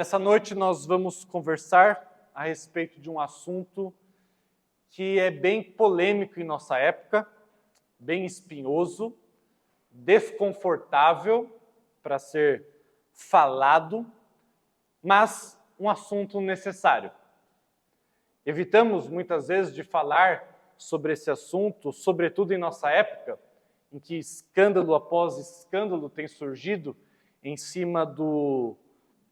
Essa noite nós vamos conversar a respeito de um assunto que é bem polêmico em nossa época, bem espinhoso, desconfortável para ser falado, mas um assunto necessário. Evitamos muitas vezes de falar sobre esse assunto, sobretudo em nossa época, em que escândalo após escândalo tem surgido em cima do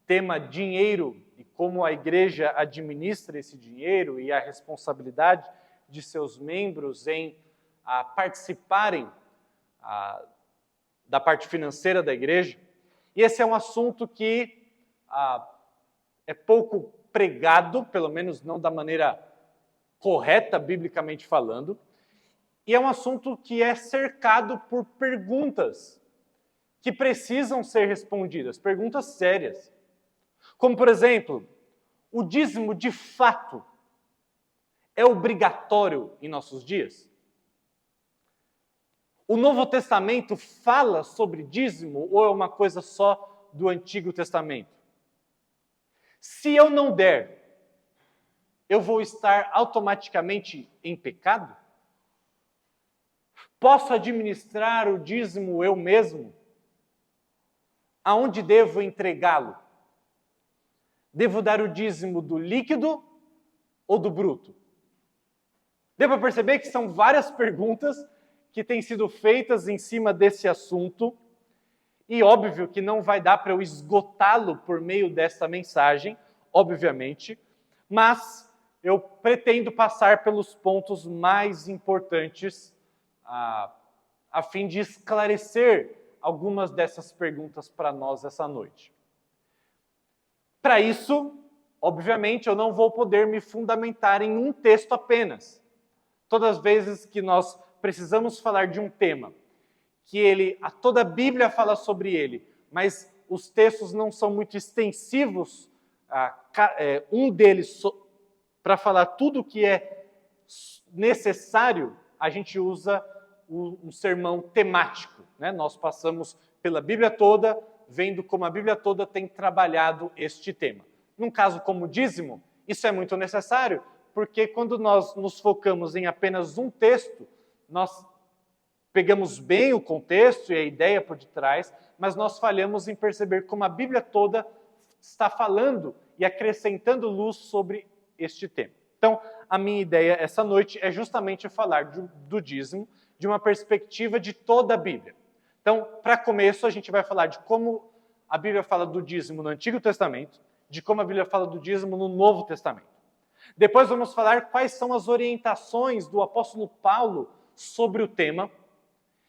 tema dinheiro e como a igreja administra esse dinheiro e a responsabilidade de seus membros em participarem da parte financeira da igreja. E esse é um assunto que é pouco pregado, pelo menos não da maneira correta, biblicamente falando, e é um assunto que é cercado por perguntas que precisam ser respondidas, perguntas sérias. Como, por exemplo, o dízimo de fato é obrigatório em nossos dias? O Novo Testamento fala sobre dízimo ou é uma coisa só do Antigo Testamento? Se eu não der, eu vou estar automaticamente em pecado? Posso administrar o dízimo eu mesmo? Aonde devo entregá-lo? Devo dar o dízimo do líquido ou do bruto? Deu para perceber que são várias perguntas que têm sido feitas em cima desse assunto, e óbvio que não vai dar para eu esgotá-lo por meio desta mensagem, obviamente, mas eu pretendo passar pelos pontos mais importantes a fim de esclarecer algumas dessas perguntas para nós essa noite. Para isso, obviamente, eu não vou poder me fundamentar em um texto apenas. Todas as vezes que nós precisamos falar de um tema, que toda a Bíblia fala sobre ele, mas os textos não são muito extensivos, um deles para falar tudo o que é necessário, a gente usa um sermão temático, né? Nós passamos pela Bíblia toda, vendo como a Bíblia toda tem trabalhado este tema. Num caso como o dízimo, isso é muito necessário, porque quando nós nos focamos em apenas um texto, nós pegamos bem o contexto e a ideia por detrás, mas nós falhamos em perceber como a Bíblia toda está falando e acrescentando luz sobre este tema. Então, a minha ideia essa noite é justamente falar do dízimo de uma perspectiva de toda a Bíblia. Então, para começo, a gente vai falar de como a Bíblia fala do dízimo no Antigo Testamento, de como a Bíblia fala do dízimo no Novo Testamento. Depois vamos falar quais são as orientações do apóstolo Paulo sobre o tema.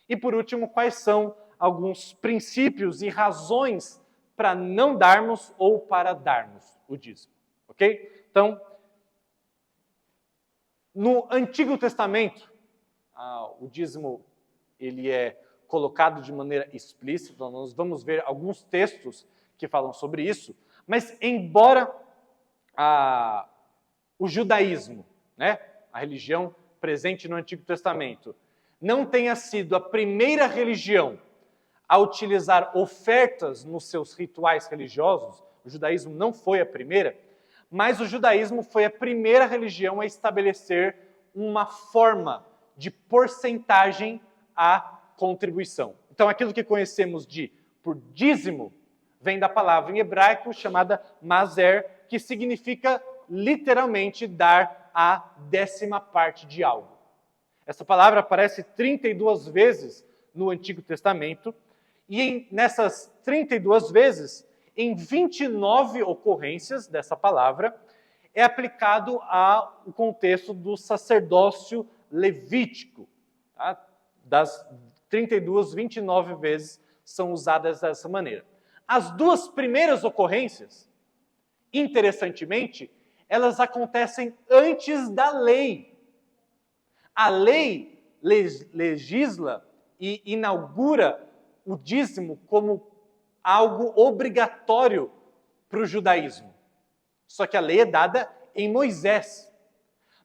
E por último, quais são alguns princípios e razões para não darmos ou para darmos o dízimo. Ok? Então, no Antigo Testamento, o dízimo ele é colocado de maneira explícita, nós vamos ver alguns textos que falam sobre isso, mas embora o judaísmo, né, a religião presente no Antigo Testamento, não tenha sido a primeira religião a utilizar ofertas nos seus rituais religiosos, o judaísmo não foi a primeira, mas o judaísmo foi a primeira religião a estabelecer uma forma de porcentagem à contribuição. Então, aquilo que conhecemos por dízimo vem da palavra em hebraico chamada maser, que significa literalmente dar a 10ª parte de algo. Essa palavra aparece 32 vezes no Antigo Testamento e nessas 32 vezes, em 29 ocorrências dessa palavra, é aplicado ao contexto do sacerdócio levítico. Tá? Das 32, 29 vezes são usadas dessa maneira. As duas primeiras ocorrências, interessantemente, elas acontecem antes da lei. A lei legisla e inaugura o dízimo como algo obrigatório para o judaísmo. Só que a lei é dada em Moisés.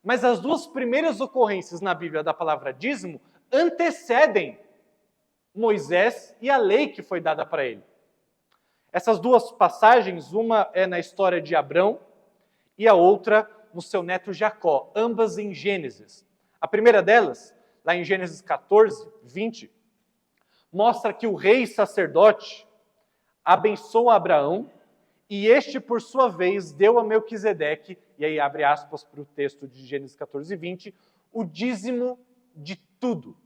Mas as duas primeiras ocorrências na Bíblia da palavra dízimo antecedem Moisés e a lei que foi dada para ele. Essas duas passagens, uma é na história de Abrão e a outra no seu neto Jacó, ambas em Gênesis. A primeira delas, lá em Gênesis 14, 20, mostra que o rei sacerdote abençoa Abraão e este, por sua vez, deu a Melquisedeque, e aí abre aspas para o texto de Gênesis 14, 20, o dízimo de tudo.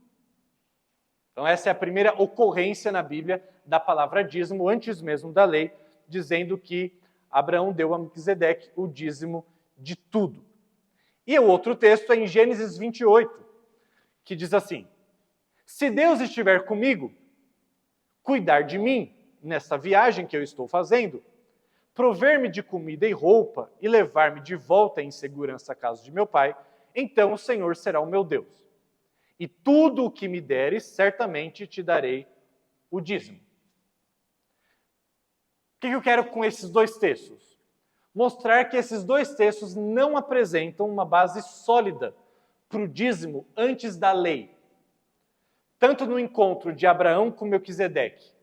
Então essa é a primeira ocorrência na Bíblia da palavra dízimo, antes mesmo da lei, dizendo que Abraão deu a Melquisedeque o dízimo de tudo. E o outro texto é em Gênesis 28, que diz assim: se Deus estiver comigo, cuidar de mim nessa viagem que eu estou fazendo, prover-me de comida e roupa e levar-me de volta em segurança à casa de meu pai, então o Senhor será o meu Deus. E tudo o que me deres, certamente te darei o dízimo. O que eu quero com esses dois textos? Mostrar que esses dois textos não apresentam uma base sólida para o dízimo antes da lei. Tanto no encontro de Abraão com Melquisedeque,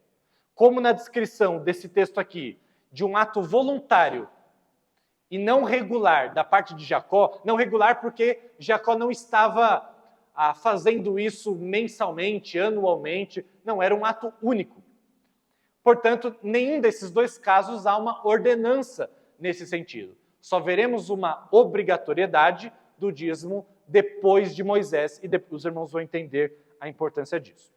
como na descrição desse texto aqui, de um ato voluntário e não regular da parte de Jacó, não regular porque Jacó não estava fazendo isso mensalmente, anualmente, não, era um ato único. Portanto, nenhum desses dois casos há uma ordenança nesse sentido. Só veremos uma obrigatoriedade do dízimo depois de Moisés, e os irmãos vão entender a importância disso.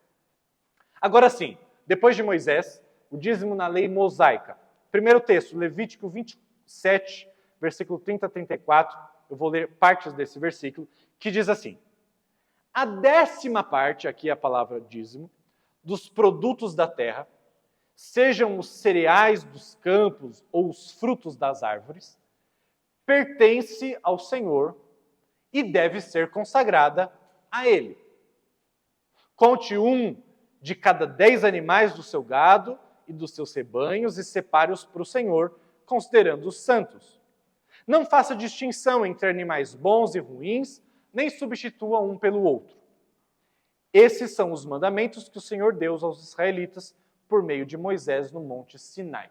Agora sim, depois de Moisés, o dízimo na lei mosaica. Primeiro texto, Levítico 27, versículo 30 a 34, eu vou ler partes desse versículo, que diz assim: a 10ª parte, aqui é a palavra dízimo, dos produtos da terra, sejam os cereais dos campos ou os frutos das árvores, pertence ao Senhor e deve ser consagrada a Ele. Conte um de cada 10 animais do seu gado e dos seus rebanhos e separe-os para o Senhor, considerando-os santos. Não faça distinção entre animais bons e ruins, nem substitua um pelo outro. Esses são os mandamentos que o Senhor deu aos israelitas por meio de Moisés no Monte Sinai.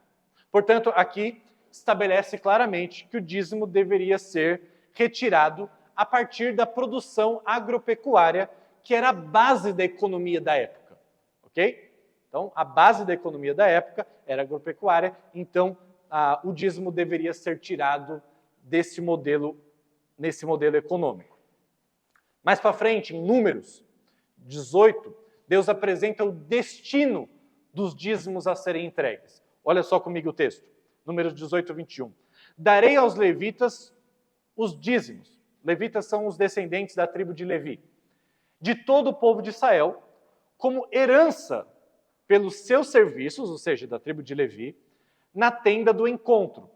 Portanto, aqui estabelece claramente que o dízimo deveria ser retirado a partir da produção agropecuária, que era a base da economia da época. Ok? Então, a base da economia da época era agropecuária, então o dízimo deveria ser tirado nesse modelo econômico. Mais para frente, em Números 18, Deus apresenta o destino dos dízimos a serem entregues. Olha só comigo o texto, Números 18, 21. Darei aos levitas os dízimos. Levitas são os descendentes da tribo de Levi. De todo o povo de Israel, como herança pelos seus serviços, ou seja, da tribo de Levi, na tenda do encontro.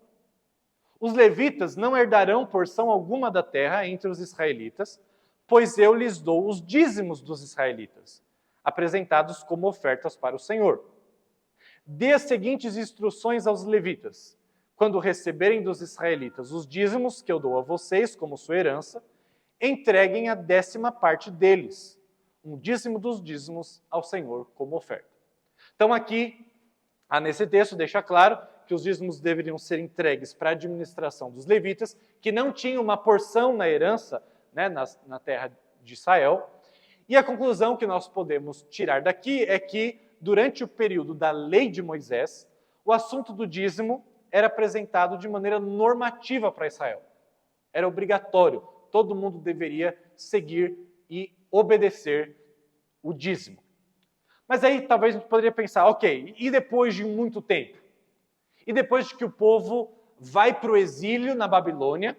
Os levitas não herdarão porção alguma da terra entre os israelitas, pois eu lhes dou os dízimos dos israelitas, apresentados como ofertas para o Senhor. Dê as seguintes instruções aos levitas: quando receberem dos israelitas os dízimos que eu dou a vocês como sua herança, entreguem a 10ª parte deles, um dízimo dos dízimos ao Senhor como oferta. Então aqui, nesse texto, deixa claro que os dízimos deveriam ser entregues para a administração dos levitas, que não tinham uma porção na herança, né, na terra de Israel. E a conclusão que nós podemos tirar daqui é que, durante o período da lei de Moisés, o assunto do dízimo era apresentado de maneira normativa para Israel. Era obrigatório, todo mundo deveria seguir e obedecer o dízimo. Mas aí talvez a gente poderia pensar, ok, e depois de muito tempo? E depois de que o povo vai para o exílio na Babilônia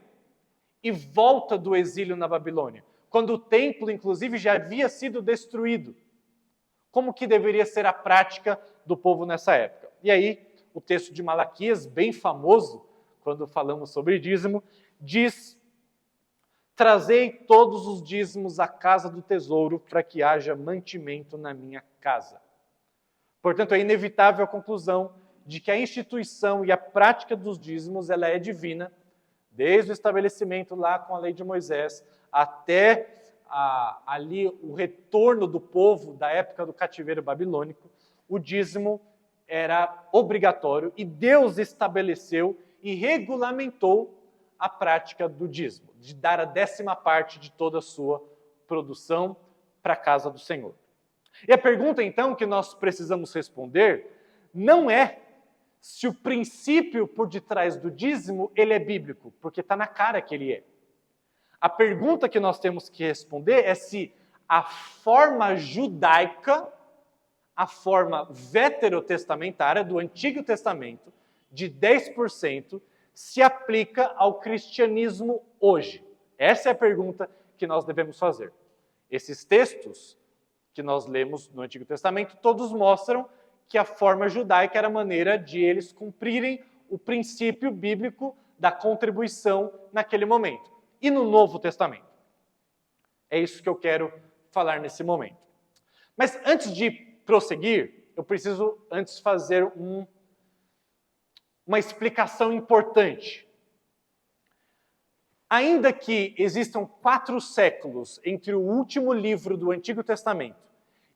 e volta do exílio na Babilônia, quando o templo, inclusive, já havia sido destruído? Como que deveria ser a prática do povo nessa época? E aí, o texto de Malaquias, bem famoso, quando falamos sobre dízimo, diz: trazei todos os dízimos à casa do tesouro, para que haja mantimento na minha casa. Portanto, é inevitável a conclusão de que a instituição e a prática dos dízimos ela é divina, desde o estabelecimento lá com a lei de Moisés, até ali o retorno do povo da época do cativeiro babilônico. O dízimo era obrigatório e Deus estabeleceu e regulamentou a prática do dízimo, de dar a 10ª parte de toda a sua produção para a casa do Senhor. E a pergunta, então, que nós precisamos responder não é se o princípio por detrás do dízimo ele é bíblico, porque está na cara que ele é. A pergunta que nós temos que responder é se a forma judaica, a forma veterotestamentária do Antigo Testamento, de 10%, se aplica ao cristianismo hoje. Essa é a pergunta que nós devemos fazer. Esses textos que nós lemos no Antigo Testamento, todos mostram que a forma judaica era a maneira de eles cumprirem o princípio bíblico da contribuição naquele momento. E no Novo Testamento? É isso que eu quero falar nesse momento. Mas antes de prosseguir, eu preciso antes fazer uma explicação importante. Ainda que existam 4 séculos entre o último livro do Antigo Testamento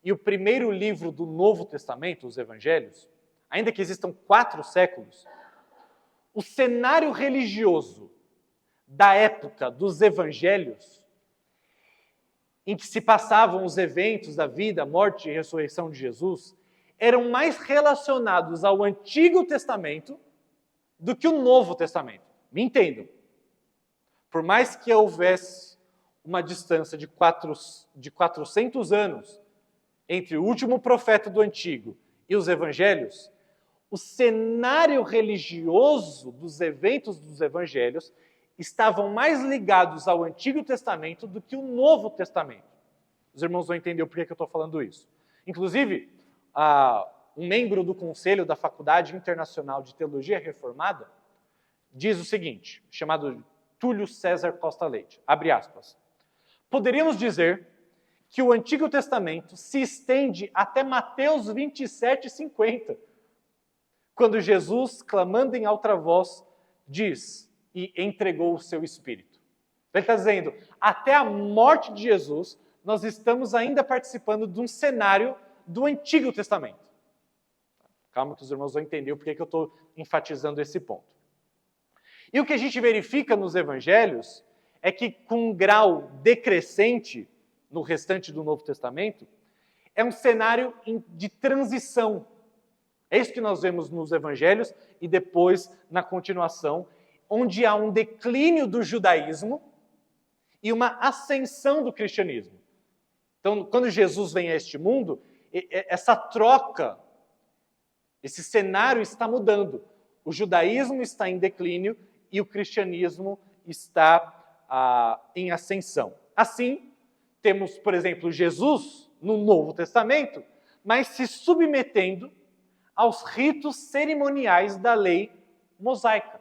e o primeiro livro do Novo Testamento, os Evangelhos, ainda que existam 4 séculos, o cenário religioso da época dos Evangelhos, em que se passavam os eventos da vida, morte e ressurreição de Jesus, eram mais relacionados ao Antigo Testamento do que o Novo Testamento. Me entendam. Por mais que houvesse uma distância de 400 anos entre o último profeta do Antigo e os Evangelhos, o cenário religioso dos eventos dos Evangelhos estavam mais ligados ao Antigo Testamento do que o Novo Testamento. Os irmãos vão entender o porquê que eu estou falando isso. Inclusive, um membro do Conselho da Faculdade Internacional de Teologia Reformada diz o seguinte, chamado Túlio César Costa Leite, abre aspas, poderíamos dizer que o Antigo Testamento se estende até Mateus 27:50, quando Jesus, clamando em alta voz, diz, e entregou o seu Espírito. Ele está dizendo, até a morte de Jesus, nós estamos ainda participando de um cenário do Antigo Testamento. Calma que os irmãos vão entender o porquê que eu estou enfatizando esse ponto. E o que a gente verifica nos Evangelhos é que, com um grau decrescente no restante do Novo Testamento, é um cenário de transição. É isso que nós vemos nos Evangelhos e depois na continuação, onde há um declínio do judaísmo e uma ascensão do cristianismo. Então, quando Jesus vem a este mundo, essa troca, esse cenário está mudando. O judaísmo está em declínio e o cristianismo está em ascensão. Assim, temos, por exemplo, Jesus no Novo Testamento, mas se submetendo aos ritos cerimoniais da lei mosaica.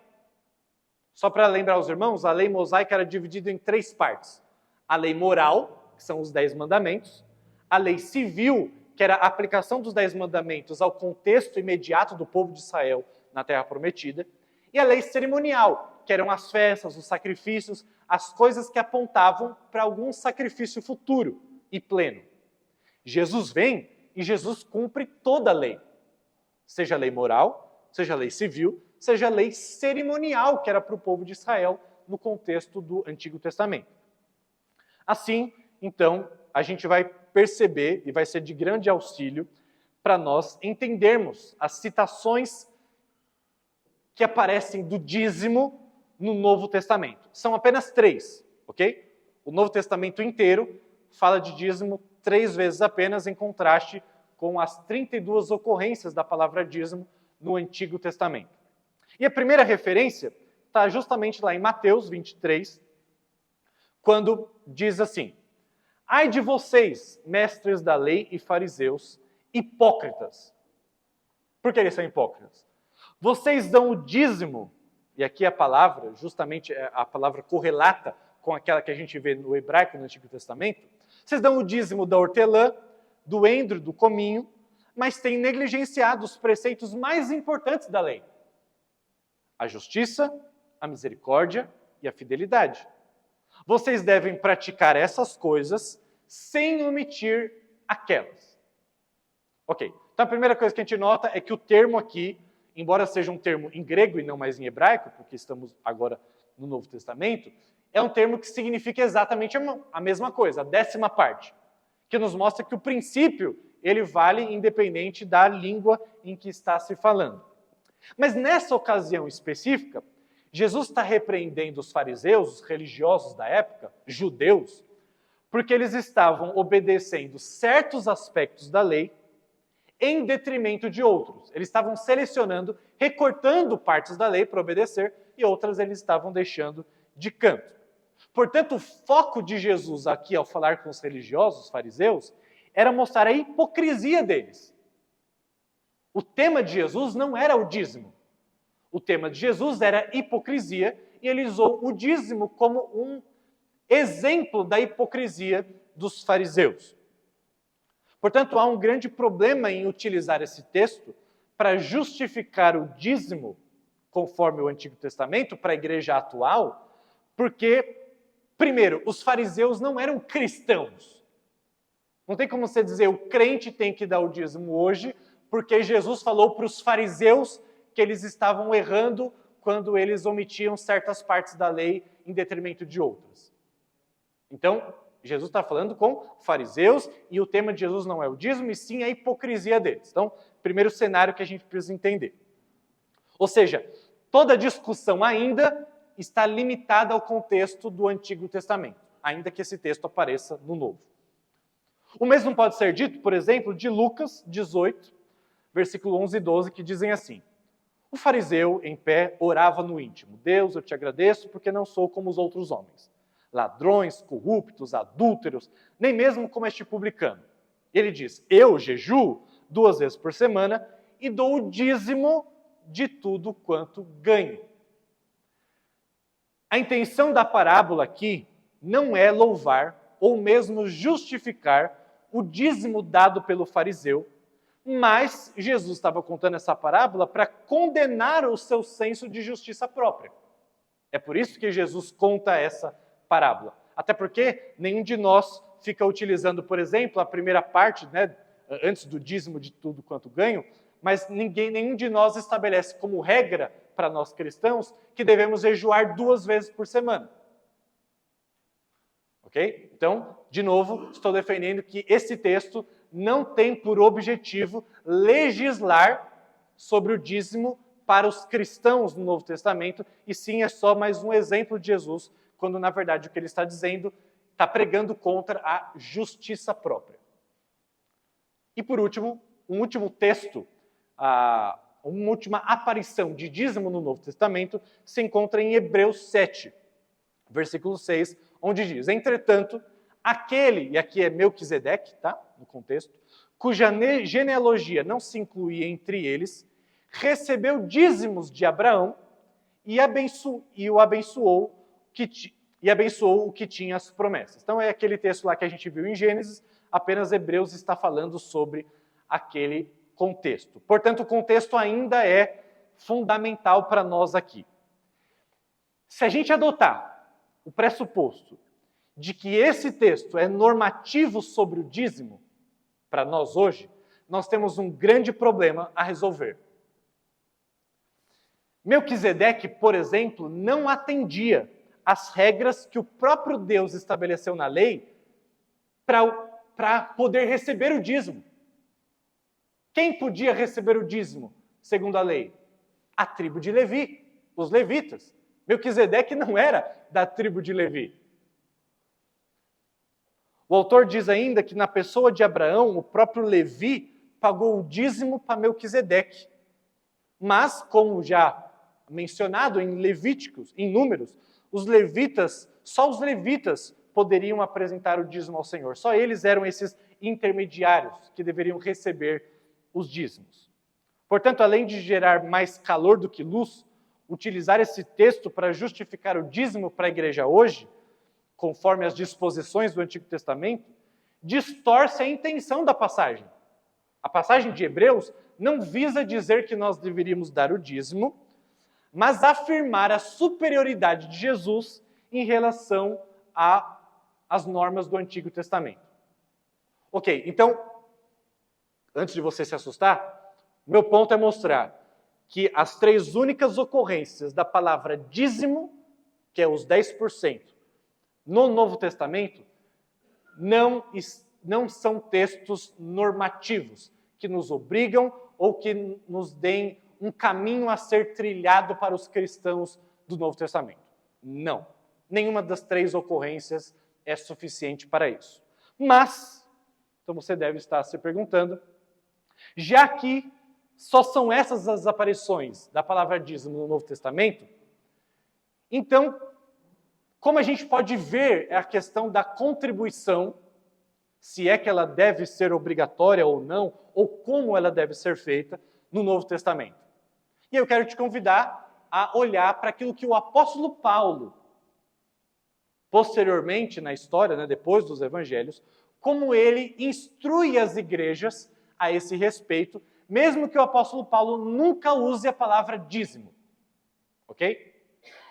Só para lembrar aos irmãos, a lei mosaica era dividida em 3 partes. A lei moral, que são os 10 mandamentos, a lei civil, que era a aplicação dos 10 mandamentos ao contexto imediato do povo de Israel na Terra Prometida, e a lei cerimonial, que eram as festas, os sacrifícios, as coisas que apontavam para algum sacrifício futuro e pleno. Jesus vem e Jesus cumpre toda a lei, seja a lei moral, seja a lei civil, seja a lei cerimonial, que era para o povo de Israel no contexto do Antigo Testamento. Assim, então, a gente vai perceber, e vai ser de grande auxílio, para nós entendermos as citações que aparecem do dízimo no Novo Testamento. São apenas 3, ok? O Novo Testamento inteiro fala de dízimo 3 vezes apenas, em contraste com as 32 ocorrências da palavra dízimo no Antigo Testamento. E a primeira referência está justamente lá em Mateus 23, quando diz assim, ai de vocês, mestres da lei e fariseus, hipócritas. Por que eles são hipócritas? Vocês dão o dízimo, e aqui a palavra, justamente a palavra correlata com aquela que a gente vê no hebraico no Antigo Testamento, vocês dão o dízimo da hortelã, do endro, do cominho, mas têm negligenciado os preceitos mais importantes da lei. A justiça, a misericórdia e a fidelidade. Vocês devem praticar essas coisas sem omitir aquelas. Ok, Então a primeira coisa que a gente nota é que o termo aqui, embora seja um termo em grego e não mais em hebraico, porque estamos agora no Novo Testamento, é um termo que significa exatamente a mesma coisa, a 10ª parte, que nos mostra que o princípio ele vale independente da língua em que está se falando. Mas nessa ocasião específica, Jesus está repreendendo os fariseus, os religiosos da época, judeus, porque eles estavam obedecendo certos aspectos da lei em detrimento de outros. Eles estavam selecionando, recortando partes da lei para obedecer e outras eles estavam deixando de canto. Portanto, o foco de Jesus aqui ao falar com os religiosos, os fariseus, era mostrar a hipocrisia deles. O tema de Jesus não era o dízimo. O tema de Jesus era hipocrisia e ele usou o dízimo como um exemplo da hipocrisia dos fariseus. Portanto, há um grande problema em utilizar esse texto para justificar o dízimo, conforme o Antigo Testamento, para a igreja atual, porque, primeiro, os fariseus não eram cristãos. Não tem como você dizer o crente tem que dar o dízimo hoje, porque Jesus falou para os fariseus que eles estavam errando quando eles omitiam certas partes da lei em detrimento de outras. Então, Jesus está falando com fariseus e o tema de Jesus não é o dízimo, e sim a hipocrisia deles. Então, primeiro cenário que a gente precisa entender. Ou seja, toda a discussão ainda está limitada ao contexto do Antigo Testamento, ainda que esse texto apareça no Novo. O mesmo pode ser dito, por exemplo, de Lucas 18, versículo 11 e 12, que dizem assim: o fariseu, em pé, orava no íntimo: Deus, eu te agradeço porque não sou como os outros homens, ladrões, corruptos, adúlteros, nem mesmo como este publicano. Ele diz: eu jejuo 2 vezes por semana e dou o dízimo de tudo quanto ganho. A intenção da parábola aqui não é louvar ou mesmo justificar o dízimo dado pelo fariseu, mas Jesus estava contando essa parábola para condenar o seu senso de justiça própria. É por isso que Jesus conta essa parábola. Até porque nenhum de nós fica utilizando, por exemplo, a primeira parte, antes do dízimo de tudo quanto ganho, mas nenhum de nós estabelece como regra para nós cristãos que devemos jejuar 2 vezes por semana. Ok? Então, de novo, estou defendendo que esse texto não tem por objetivo legislar sobre o dízimo para os cristãos no Novo Testamento, e sim é só mais um exemplo de Jesus, quando na verdade o que ele está dizendo está pregando contra a justiça própria. E por último, um último texto, uma última aparição de dízimo no Novo Testamento se encontra em Hebreus 7, versículo 6, onde diz: entretanto, aquele, e aqui é Melquisedeque, tá? No contexto, cuja genealogia não se incluía entre eles, recebeu dízimos de Abraão e abençoou o que tinha as promessas. Então é aquele texto lá que a gente viu em Gênesis, apenas Hebreus está falando sobre aquele contexto. Portanto, o contexto ainda é fundamental para nós aqui. Se a gente adotar o pressuposto de que esse texto é normativo sobre o dízimo, para nós hoje, nós temos um grande problema a resolver. Melquisedeque, por exemplo, não atendia às regras que o próprio Deus estabeleceu na lei para poder receber o dízimo. Quem podia receber o dízimo, segundo a lei? A tribo de Levi, os levitas. Melquisedeque não era da tribo de Levi. O autor diz ainda que na pessoa de Abraão, o próprio Levi pagou o dízimo para Melquisedeque. Mas, como já mencionado em Levíticos, em Números, só os levitas poderiam apresentar o dízimo ao Senhor. Só eles eram esses intermediários que deveriam receber os dízimos. Portanto, além de gerar mais calor do que luz, utilizar esse texto para justificar o dízimo para a igreja hoje, conforme as disposições do Antigo Testamento, distorce a intenção da passagem. A passagem de Hebreus não visa dizer que nós deveríamos dar o dízimo, mas afirmar a superioridade de Jesus em relação às normas do Antigo Testamento. Ok, então, antes de você se assustar, meu ponto é mostrar que as 3 únicas ocorrências da palavra dízimo, que é os 10%, no Novo Testamento, não são textos normativos, que nos obrigam ou que nos deem um caminho a ser trilhado para os cristãos do Novo Testamento. Não. Nenhuma das 3 ocorrências é suficiente para isso. Mas, então você deve estar se perguntando, já que só são essas as aparições da palavra dízimo no Novo Testamento, então, como a gente pode ver a questão da contribuição, se é que ela deve ser obrigatória ou não, ou como ela deve ser feita no Novo Testamento. E eu quero te convidar a olhar para aquilo que o apóstolo Paulo, posteriormente na história, depois dos evangelhos, como ele instrui as igrejas a esse respeito, mesmo que o apóstolo Paulo nunca use a palavra dízimo. Ok?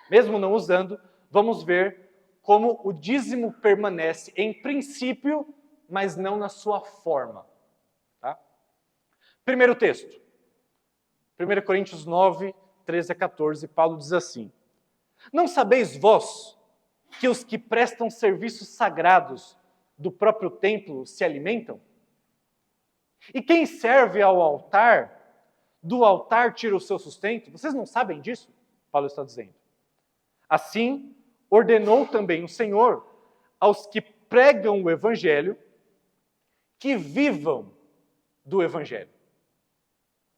Mesmo não usando, vamos ver como o dízimo permanece em princípio, mas não na sua forma. Tá? Primeiro texto. 1 Coríntios 9, 13 a 14, Paulo diz assim: Não sabeis vós que os que prestam serviços sagrados do próprio templo se alimentam? E quem serve ao altar, do altar tira o seu sustento? Vocês não sabem disso? Paulo está dizendo. Assim, ordenou também o Senhor aos que pregam o evangelho que vivam do evangelho.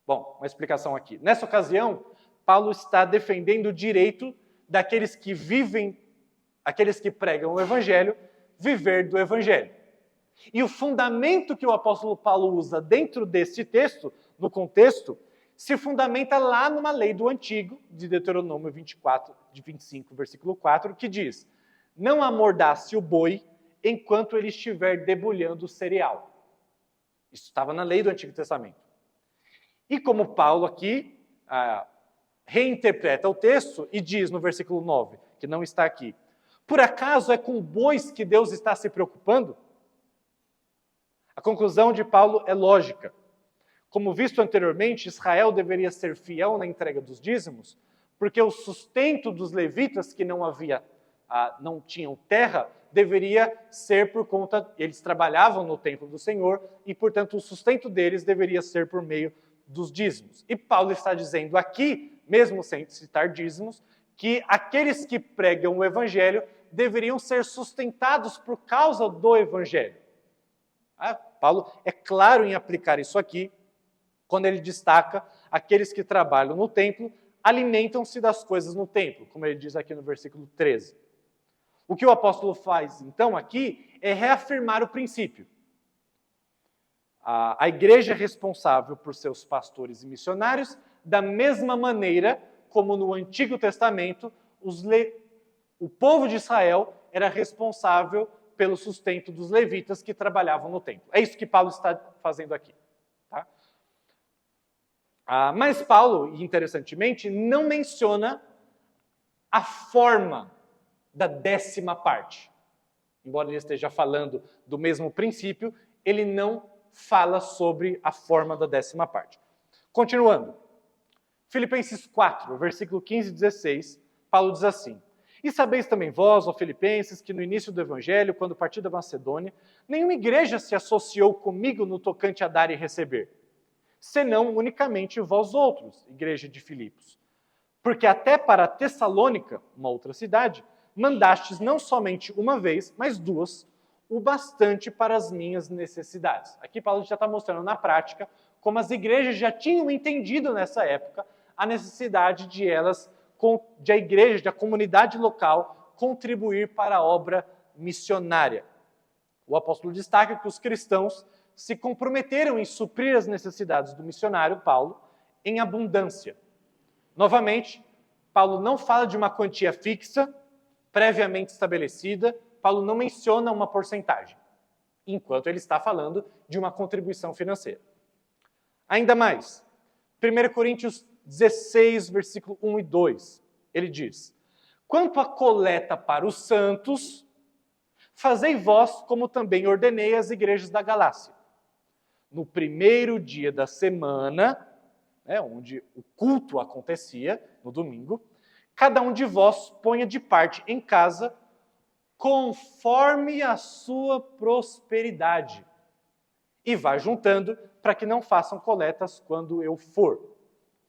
Bom, uma explicação aqui. Nessa ocasião, Paulo está defendendo o direito daqueles que vivem, aqueles que pregam o evangelho, viver do evangelho. E o fundamento que o apóstolo Paulo usa dentro desse texto, no contexto, se fundamenta lá numa lei do Antigo, de Deuteronômio 24, de 25, versículo 4, que diz: Não amordace o boi enquanto ele estiver debulhando o cereal. Isso estava na lei do Antigo Testamento. E como Paulo aqui reinterpreta o texto e diz no versículo 9, que não está aqui: Por acaso é com bois que Deus está se preocupando? A conclusão de Paulo é lógica. Como visto anteriormente, Israel deveria ser fiel na entrega dos dízimos, porque o sustento dos levitas que não tinham terra deveria ser por conta, eles trabalhavam no templo do Senhor e, portanto, o sustento deles deveria ser por meio dos dízimos. E Paulo está dizendo aqui, mesmo sem citar dízimos, que aqueles que pregam o evangelho deveriam ser sustentados por causa do evangelho. Paulo é claro em aplicar isso aqui, quando ele destaca aqueles que trabalham no templo, alimentam-se das coisas no templo, como ele diz aqui no versículo 13. O que o apóstolo faz, então, aqui, é reafirmar o princípio. A igreja é responsável por seus pastores e missionários, da mesma maneira como no Antigo Testamento, o povo de Israel era responsável pelo sustento dos levitas que trabalhavam no templo. É isso que Paulo está fazendo aqui. Tá? Mas Paulo, interessantemente, não menciona a forma da 10ª parte. Embora ele esteja falando do mesmo princípio, ele não fala sobre a forma da 10ª parte. Continuando. Filipenses 4, versículo 15 e 16, Paulo diz assim: E sabeis também vós, ó Filipenses, que no início do Evangelho, quando parti da Macedônia, nenhuma igreja se associou comigo no tocante a dar e receber, senão unicamente vós outros, igreja de Filipos. Porque até para Tessalônica, uma outra cidade, mandastes não somente uma vez, mas 2, o bastante para as minhas necessidades. Aqui Paulo já está mostrando na prática como as igrejas já tinham entendido nessa época a necessidade de a igreja, da comunidade local, contribuir para a obra missionária. O apóstolo destaca que os cristãos se comprometeram em suprir as necessidades do missionário Paulo em abundância. Novamente, Paulo não fala de uma quantia fixa, previamente estabelecida, Paulo não menciona uma porcentagem, enquanto ele está falando de uma contribuição financeira. Ainda mais, 1 Coríntios 16, versículo 1 e 2, ele diz: Quanto à coleta para os santos, fazei vós como também ordenei às igrejas da Galácia. no primeiro dia da semana, onde o culto acontecia, no domingo, cada um de vós ponha de parte em casa, conforme a sua prosperidade, e vá juntando para que não façam coletas quando eu for.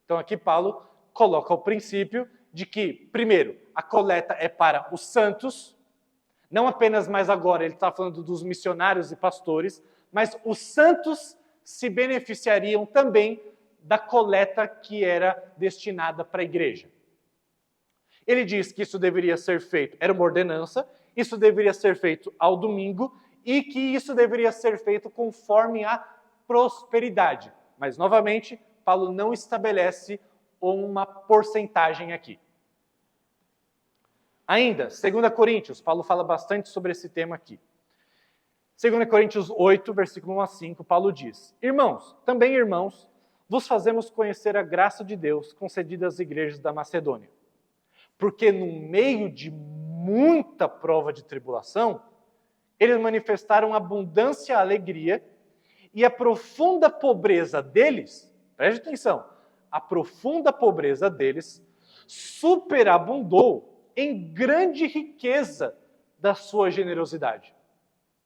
Então aqui Paulo coloca o princípio de que, primeiro, a coleta é para os santos, não apenas mais agora, ele está falando dos missionários e pastores, mas os santos se beneficiariam também da coleta que era destinada para a igreja. Ele diz que isso deveria ser feito, era uma ordenança, isso deveria ser feito ao domingo e que isso deveria ser feito conforme a prosperidade. Mas, novamente, Paulo não estabelece uma porcentagem aqui. Ainda, 2 Coríntios, Paulo fala bastante sobre esse tema aqui. 2 Coríntios 8, versículo 1 a 5, Paulo diz: Irmãos, também irmãos, vos fazemos conhecer a graça de Deus concedida às igrejas da Macedônia. Porque no meio de muita prova de tribulação, eles manifestaram abundância e alegria, e a profunda pobreza deles, preste atenção, a profunda pobreza deles superabundou em grande riqueza da sua generosidade.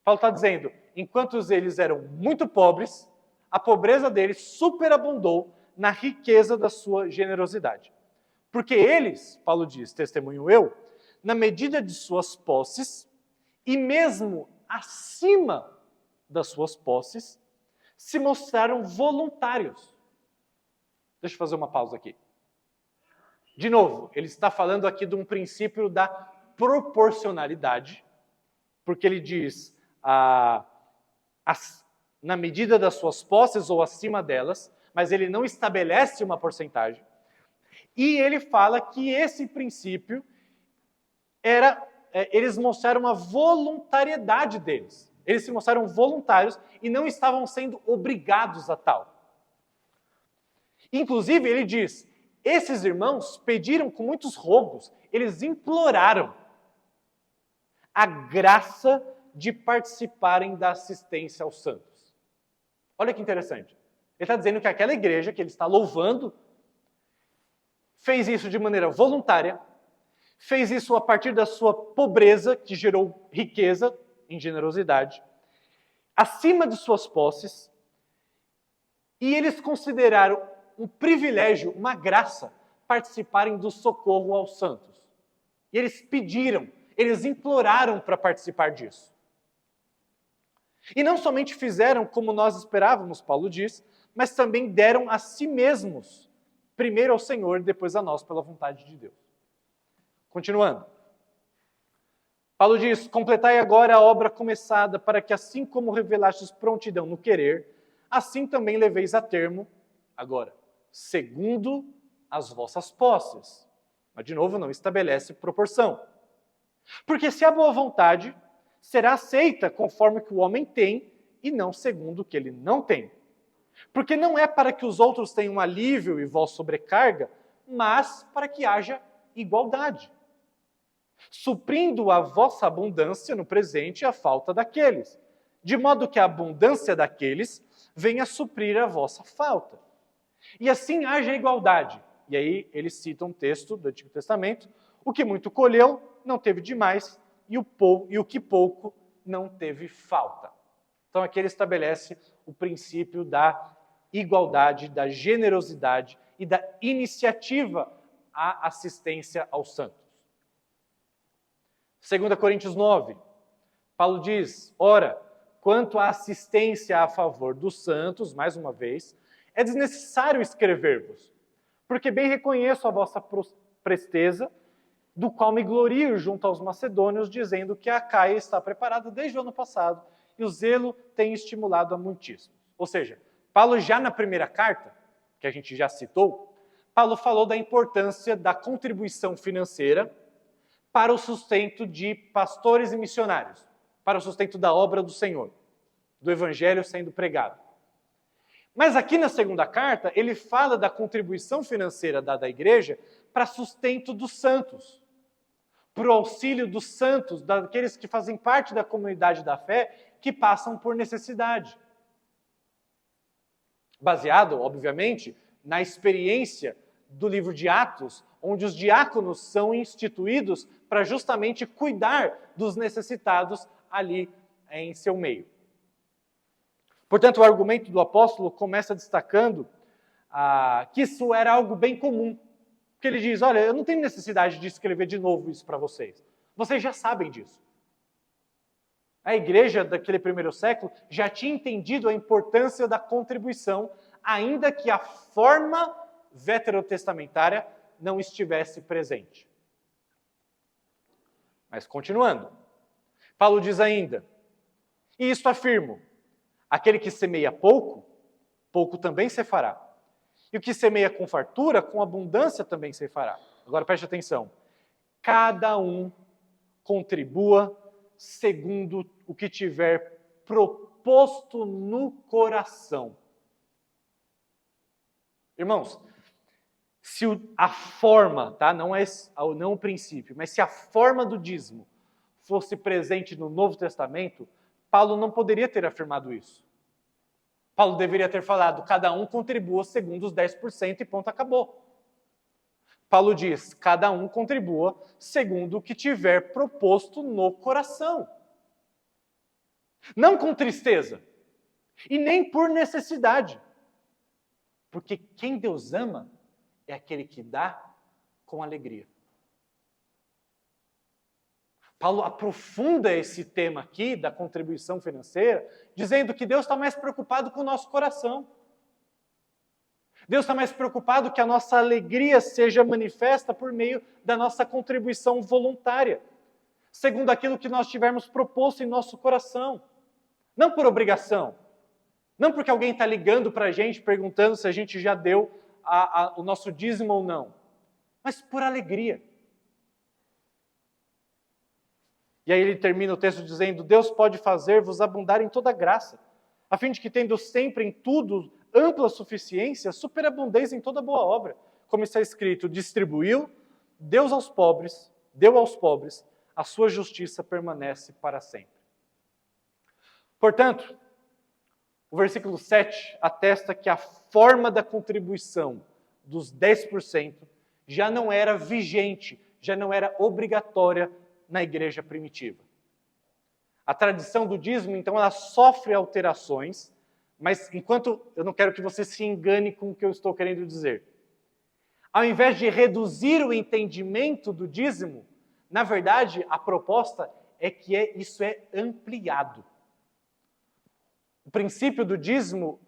Paulo está dizendo, enquanto eles eram muito pobres, a pobreza deles superabundou na riqueza da sua generosidade. Porque eles, Paulo diz, testemunho eu, na medida de suas posses, e mesmo acima das suas posses, se mostraram voluntários. Deixa eu fazer uma pausa aqui. De novo, ele está falando aqui de um princípio da proporcionalidade, porque ele diz, na medida das suas posses ou acima delas, mas ele não estabelece uma porcentagem. E ele fala que esse princípio eles mostraram a voluntariedade deles. Eles se mostraram voluntários e não estavam sendo obrigados a tal. Inclusive, ele diz, esses irmãos pediram com muitos rogos, eles imploraram a graça de participarem da assistência aos santos. Olha que interessante. Ele está dizendo que aquela igreja que ele está louvando fez isso de maneira voluntária, fez isso a partir da sua pobreza, que gerou riqueza em generosidade, acima de suas posses, e eles consideraram um privilégio, uma graça, participarem do socorro aos santos. E eles pediram, eles imploraram para participar disso. E não somente fizeram como nós esperávamos, Paulo diz, mas também deram a si mesmos, primeiro ao Senhor e depois a nós, pela vontade de Deus. Continuando. Paulo diz, completai agora a obra começada, para que assim como revelastes prontidão no querer, assim também leveis a termo, agora, segundo as vossas posses. Mas, de novo, não estabelece proporção. Porque se a boa vontade será aceita conforme o que o homem tem e não segundo o que ele não tem. Porque não é para que os outros tenham alívio e vós sobrecarga, mas para que haja igualdade. Suprindo a vossa abundância no presente a falta daqueles, de modo que a abundância daqueles venha suprir a vossa falta. E assim haja igualdade. E aí ele cita um texto do Antigo Testamento, o que muito colheu não teve demais, e o que pouco não teve falta. Então aqui ele estabelece o princípio da igualdade, da generosidade e da iniciativa à assistência aos santos. 2 Coríntios 9, Paulo diz, ora, quanto à assistência a favor dos santos, mais uma vez, é desnecessário escrever-vos, porque bem reconheço a vossa presteza, do qual me glorio junto aos macedônios, dizendo que a Acaia está preparada desde o ano passado, e o zelo tem estimulado a muitíssimos. Ou seja, Paulo já na primeira carta, que a gente já citou, Paulo falou da importância da contribuição financeira para o sustento de pastores e missionários, para o sustento da obra do Senhor, do evangelho sendo pregado. Mas aqui na segunda carta, ele fala da contribuição financeira dada à igreja para sustento dos santos, para o auxílio dos santos, daqueles que fazem parte da comunidade da fé, que passam por necessidade. Baseado, obviamente, na experiência do livro de Atos, onde os diáconos são instituídos para justamente cuidar dos necessitados ali em seu meio. Portanto, o argumento do apóstolo começa destacando que isso era algo bem comum. Porque ele diz, olha, eu não tenho necessidade de escrever de novo isso para vocês. Vocês já sabem disso. A igreja daquele primeiro século já tinha entendido a importância da contribuição, ainda que a forma veterotestamentária não estivesse presente. Mas continuando, Paulo diz ainda, e isto afirmo, aquele que semeia pouco, pouco também se fará. E o que semeia com fartura, com abundância também se fará. Agora preste atenção, cada um contribua segundo o que tiver proposto no coração. Irmãos, se a forma, tá? Não o princípio, mas se a forma do dízimo fosse presente no Novo Testamento, Paulo não poderia ter afirmado isso. Paulo deveria ter falado, cada um contribua segundo os 10% e ponto, acabou. Paulo diz, cada um contribua segundo o que tiver proposto no coração. Não com tristeza, e nem por necessidade. Porque quem Deus ama é aquele que dá com alegria. Paulo aprofunda esse tema aqui da contribuição financeira, dizendo que Deus está mais preocupado com o nosso coração. Deus está mais preocupado que a nossa alegria seja manifesta por meio da nossa contribuição voluntária, segundo aquilo que nós tivermos proposto em nosso coração. Não por obrigação, não porque alguém está ligando para a gente perguntando se a gente já deu o nosso dízimo ou não, mas por alegria. E aí ele termina o texto dizendo, Deus pode fazer-vos abundar em toda graça, a fim de que, tendo sempre em tudo ampla suficiência, superabundeis em toda boa obra. Como está escrito, distribuiu, deu aos pobres, a sua justiça permanece para sempre. Portanto, o versículo 7 atesta que a forma da contribuição dos 10% já não era vigente, já não era obrigatória na igreja primitiva. A tradição do dízimo, então, ela sofre alterações, mas enquanto eu não quero que você se engane com o que eu estou querendo dizer. Ao invés de reduzir o entendimento do dízimo, na verdade, a proposta é que isso é ampliado. O princípio do dízimo,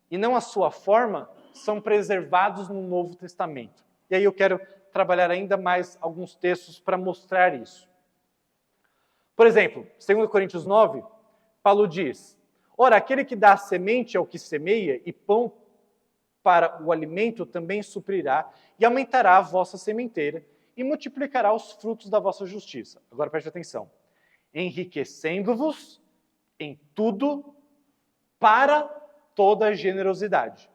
e não a sua forma, são preservados no Novo Testamento. E aí eu quero trabalhar ainda mais alguns textos para mostrar isso. Por exemplo, 2 Coríntios 9, Paulo diz, ora, aquele que dá semente ao que semeia e pão para o alimento também suprirá e aumentará a vossa sementeira e multiplicará os frutos da vossa justiça. Agora preste atenção. Enriquecendo-vos em tudo para toda generosidade,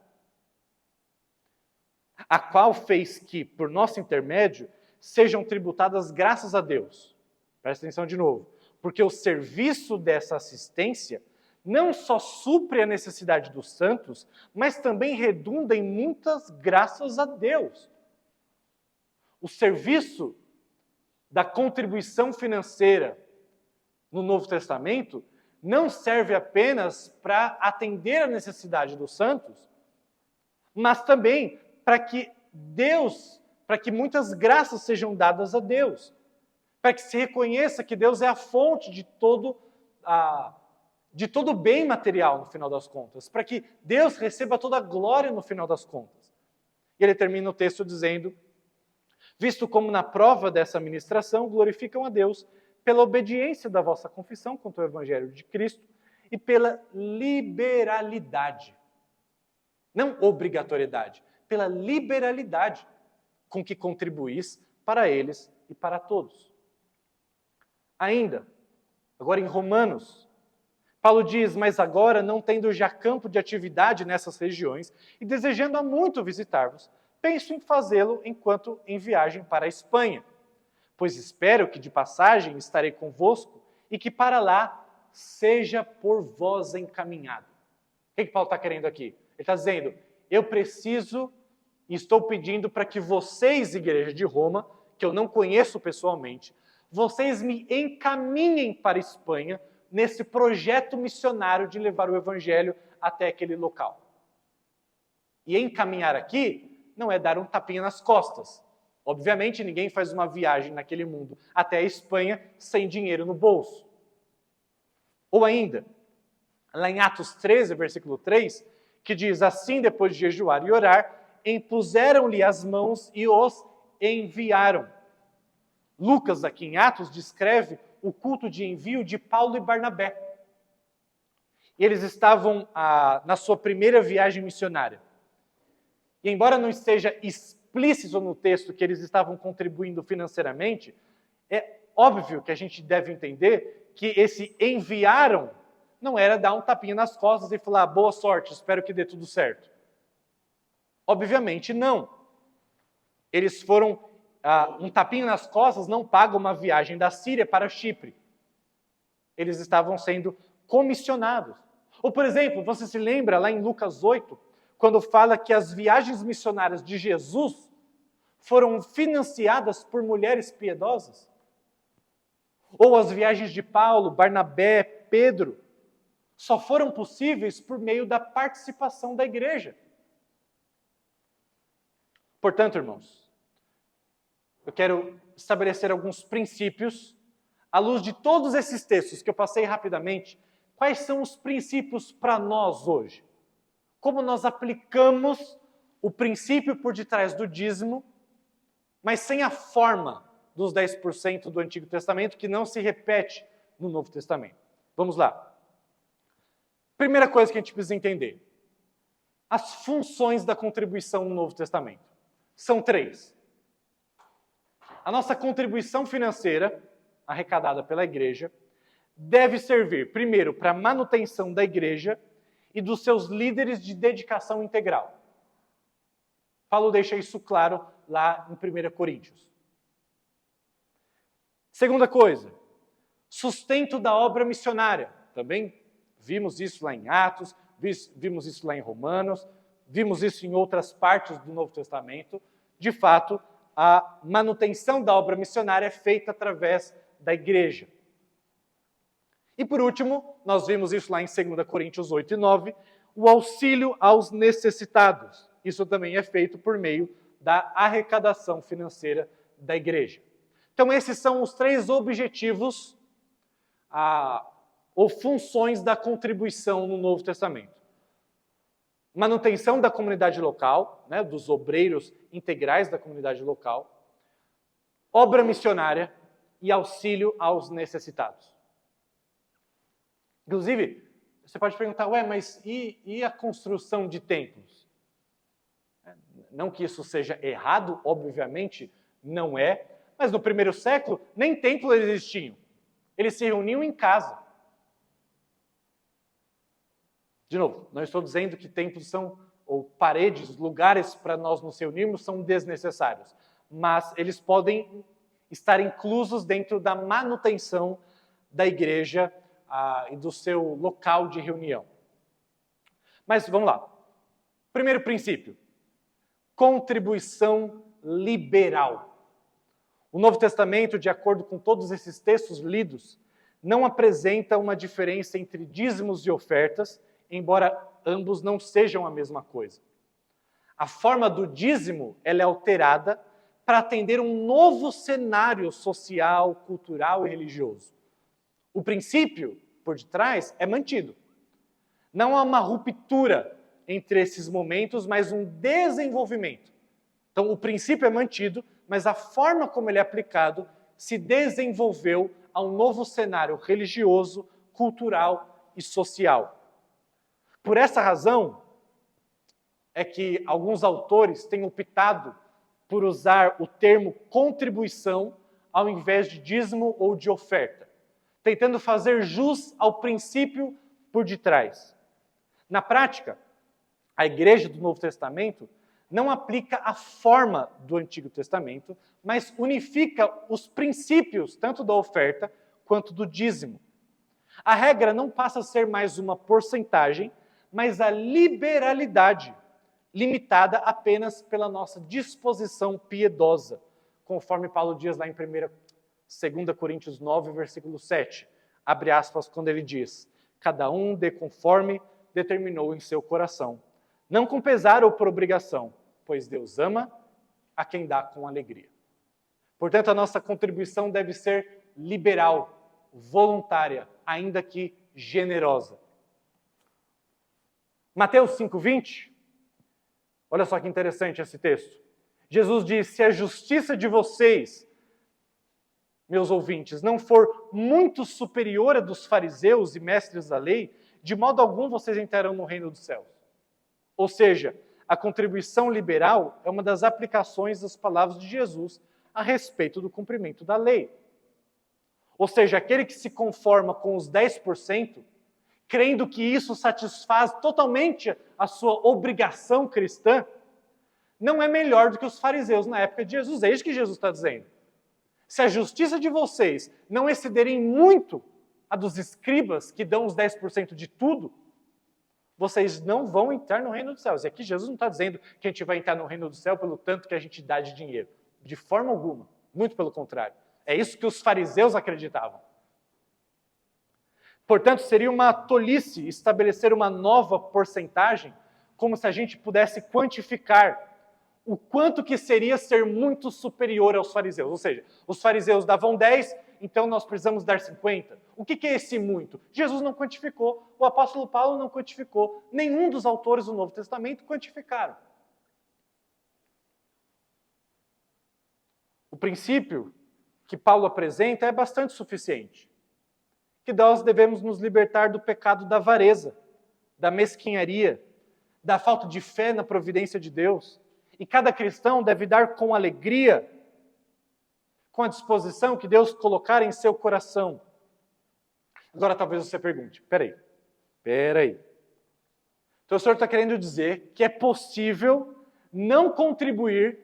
a qual fez que, por nosso intermédio, sejam tributadas graças a Deus. Presta atenção de novo. Porque o serviço dessa assistência não só supre a necessidade dos santos, mas também redunda em muitas graças a Deus. O serviço da contribuição financeira no Novo Testamento não serve apenas para atender a necessidade dos santos, mas também para que muitas graças sejam dadas a Deus, para que se reconheça que Deus é a fonte de todo bem material no final das contas, para que Deus receba toda a glória no final das contas. E ele termina o texto dizendo, visto como na prova dessa ministração glorificam a Deus pela obediência da vossa confissão quanto ao Evangelho de Cristo e pela liberalidade, não obrigatoriedade, pela liberalidade com que contribuís para eles e para todos. Ainda, agora em Romanos, Paulo diz, mas agora, não tendo já campo de atividade nessas regiões e desejando há muito visitar-vos, penso em fazê-lo enquanto em viagem para a Espanha, pois espero que de passagem estarei convosco e que para lá seja por vós encaminhado. O que Paulo está querendo aqui? Ele está dizendo, eu preciso e estou pedindo para que vocês, Igreja de Roma, que eu não conheço pessoalmente, vocês me encaminhem para a Espanha nesse projeto missionário de levar o Evangelho até aquele local. E encaminhar aqui não é dar um tapinha nas costas. Obviamente, ninguém faz uma viagem naquele mundo até a Espanha sem dinheiro no bolso. Ou ainda, lá em Atos 13, versículo 3, que diz, assim, depois de jejuar e orar, impuseram-lhe as mãos e os enviaram. Lucas, aqui em Atos, descreve o culto de envio de Paulo e Barnabé. Eles estavam na sua primeira viagem missionária. E embora não esteja explícito no texto que eles estavam contribuindo financeiramente, é óbvio que a gente deve entender que esse enviaram não era dar um tapinha nas costas e falar, boa sorte, espero que dê tudo certo. Obviamente não. Eles foram, um tapinha nas costas não paga uma viagem da Síria para Chipre. Eles estavam sendo comissionados. Ou, por exemplo, você se lembra lá em Lucas 8, quando fala que as viagens missionárias de Jesus foram financiadas por mulheres piedosas? Ou as viagens de Paulo, Barnabé, Pedro, só foram possíveis por meio da participação da igreja. Portanto, irmãos, eu quero estabelecer alguns princípios, à luz de todos esses textos que eu passei rapidamente, quais são os princípios para nós hoje? Como nós aplicamos o princípio por detrás do dízimo, mas sem a forma dos 10% do Antigo Testamento, que não se repete no Novo Testamento. Vamos lá. Primeira coisa que a gente precisa entender. As funções da contribuição no Novo Testamento. São 3. A nossa contribuição financeira, arrecadada pela igreja, deve servir, primeiro, para a manutenção da igreja e dos seus líderes de dedicação integral. Paulo deixa isso claro lá em 1 Coríntios. Segunda coisa, sustento da obra missionária. Também vimos isso lá em Atos, vimos isso lá em Romanos, vimos isso em outras partes do Novo Testamento. De fato, a manutenção da obra missionária é feita através da igreja. E por último, nós vimos isso lá em 2 Coríntios 8 e 9, o auxílio aos necessitados. Isso também é feito por meio da arrecadação financeira da igreja. Então, esses são os 3 objetivos ou funções da contribuição no Novo Testamento. Manutenção da comunidade local, né, dos obreiros integrais da comunidade local, obra missionária e auxílio aos necessitados. Inclusive, você pode perguntar, mas e a construção de templos? Não que isso seja errado, obviamente não é, mas no primeiro século nem templo existiam. Eles se reuniam em casa. De novo, não estou dizendo que templos ou paredes, lugares para nós nos reunirmos são desnecessários, mas eles podem estar inclusos dentro da manutenção da igreja e do seu local de reunião. Mas vamos lá. Primeiro princípio, contribuição liberal. O Novo Testamento, de acordo com todos esses textos lidos, não apresenta uma diferença entre dízimos e ofertas, embora ambos não sejam a mesma coisa. A forma do dízimo ela é alterada para atender um novo cenário social, cultural e religioso. O princípio por detrás é mantido. Não há uma ruptura entre esses momentos, mas um desenvolvimento. Então, o princípio é mantido, mas a forma como ele é aplicado se desenvolveu a um novo cenário religioso, cultural e social. Por essa razão, é que alguns autores têm optado por usar o termo contribuição ao invés de dízimo ou de oferta, tentando fazer jus ao princípio por detrás. Na prática, a igreja do Novo Testamento não aplica a forma do Antigo Testamento, mas unifica os princípios tanto da oferta quanto do dízimo. A regra não passa a ser mais uma porcentagem, mas a liberalidade, limitada apenas pela nossa disposição piedosa, conforme Paulo diz lá em 2 Coríntios 9, versículo 7, abre aspas, quando ele diz: cada um dê conforme determinou em seu coração, não com pesar ou por obrigação, pois Deus ama a quem dá com alegria. Portanto, a nossa contribuição deve ser liberal, voluntária, ainda que generosa. Mateus 5,20, olha só que interessante esse texto. Jesus diz: se a justiça de vocês, meus ouvintes, não for muito superior à dos fariseus e mestres da lei, de modo algum vocês entrarão no reino dos céus. Ou seja, a contribuição liberal é uma das aplicações das palavras de Jesus a respeito do cumprimento da lei. Ou seja, aquele que se conforma com os 10%, crendo que isso satisfaz totalmente a sua obrigação cristã, não é melhor do que os fariseus na época de Jesus. É isso que Jesus está dizendo. Se a justiça de vocês não excederem muito a dos escribas, que dão os 10% de tudo, vocês não vão entrar no reino dos céus. E aqui Jesus não está dizendo que a gente vai entrar no reino do céu pelo tanto que a gente dá de dinheiro. De forma alguma. Muito pelo contrário. É isso que os fariseus acreditavam. Portanto, seria uma tolice estabelecer uma nova porcentagem, como se a gente pudesse quantificar o quanto que seria ser muito superior aos fariseus. Ou seja, os fariseus davam 10, então nós precisamos dar 50. O que é esse muito? Jesus não quantificou, o apóstolo Paulo não quantificou, nenhum dos autores do Novo Testamento quantificaram. O princípio que Paulo apresenta é bastante suficiente. Que nós devemos nos libertar do pecado da avareza, da mesquinharia, da falta de fé na providência de Deus. E cada cristão deve dar com alegria, com a disposição que Deus colocar em seu coração. Agora talvez você pergunte, peraí. Então o senhor está querendo dizer que é possível não contribuir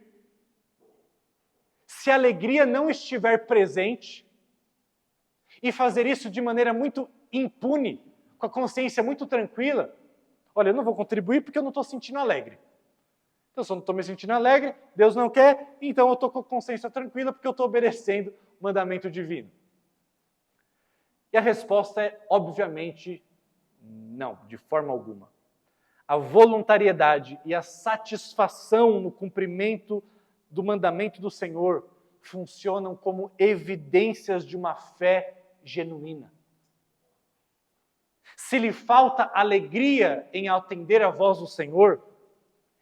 se a alegria não estiver presente e fazer isso de maneira muito impune, com a consciência muito tranquila? Olha, eu não vou contribuir porque eu não estou sentindo alegre. Então, se eu não estou me sentindo alegre, Deus não quer, então eu estou com a consciência tranquila porque eu estou obedecendo o mandamento divino. E a resposta é, obviamente, não, de forma alguma. A voluntariedade e a satisfação no cumprimento do mandamento do Senhor funcionam como evidências de uma fé genuína. Se lhe falta alegria em atender a voz do Senhor,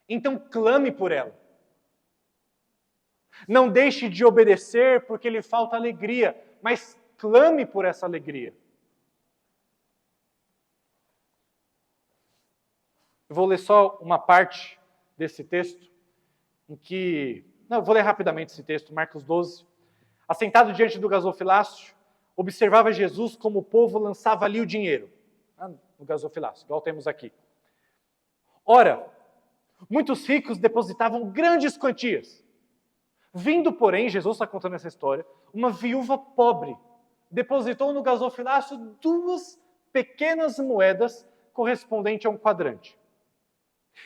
então clame por ela. Não deixe de obedecer porque lhe falta alegria, mas clame por essa alegria. Eu vou ler só uma parte desse texto, eu vou ler rapidamente esse texto, Marcos 12. Assentado diante do gasofilácio, observava Jesus como o povo lançava ali o dinheiro. No gasofilácio, igual temos aqui. Ora, muitos ricos depositavam grandes quantias. Vindo, porém, Jesus está contando essa história, uma viúva pobre depositou no gasofilácio 2 pequenas moedas correspondentes a um quadrante.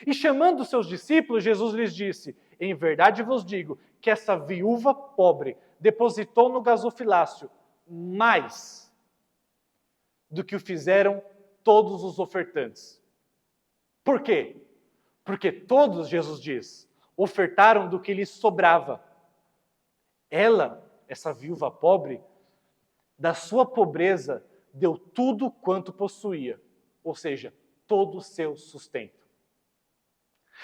E chamando seus discípulos, Jesus lhes disse: em verdade vos digo que essa viúva pobre depositou no gasofilácio mais do que o fizeram todos os ofertantes. Por quê? Porque todos, Jesus diz, ofertaram do que lhes sobrava. Ela, essa viúva pobre, da sua pobreza, deu tudo quanto possuía, ou seja, todo o seu sustento.